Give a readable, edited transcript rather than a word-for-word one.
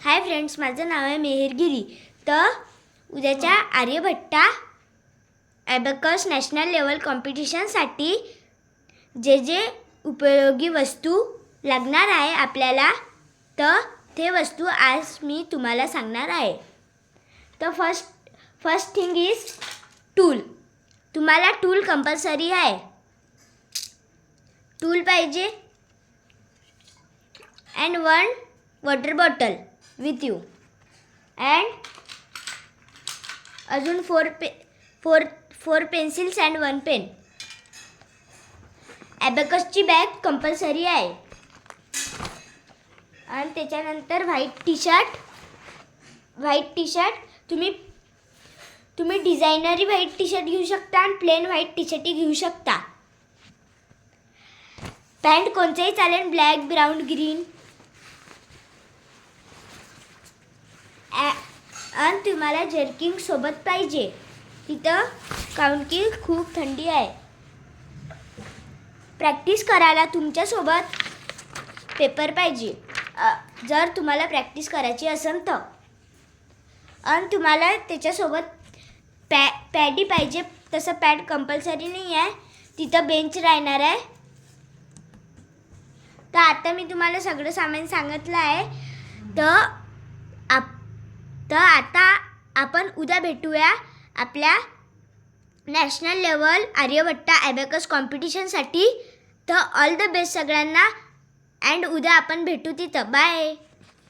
Hi friends, माझं नाव आहे मेहरगिरी. तर उद्याच्या आर्यभट्टा ॲबॅकस नॅशनल लेवल कॉम्पिटिशनसाठी जे जे उपयोगी वस्तू लागणार आहे आपल्याला, तर ते वस्तू आज मी तुम्हाला सांगणार आहे. तर फर्स्ट थिंग इज टूल. तुम्हाला टूल कंपल्सरी आहे. टूल पाहिजे and one water bottle with you and अजून four pencils and one pen. ॲबॅकसची बॅग कंपल्सरी आहे. आणि त्याच्यानंतर व्हाईट टी शर्ट तुम्ही डिझायनरी व्हाईट टी शर्ट घेऊ शकता आणि प्लेन व्हाईट टी शर्टही घेऊ शकता. पॅन्ट कोणतेही चालेल, ब्लॅक, ब्राऊन, ग्रीन. आणि तुम्हाला जर्किंग सोबत पाहिजे तिथं, काऊन की खूप थंडी आहे. प्रॅक्टिस करायला तुमच्यासोबत पेपर पाहिजे, जर तुम्हाला प्रॅक्टिस करायची असेल तर. आणि तुम्हाला त्याच्यासोबत पॅडही पाहिजे. तसं पॅड कंपल्सरी नाही आहे, तिथं बेंच राहणार आहे. तर आता मी तुम्हाला सगळं सामान सांगितलं आहे. तर आता आपण उद्या भेटूया आपल्या नॅशनल लेवल आर्यभट्टा ॲबॅकस कॉम्पिटिशनसाठी. तर ऑल द बेस्ट सगळ्यांना. अँड उद्या आपण भेटू तिथं. बाय.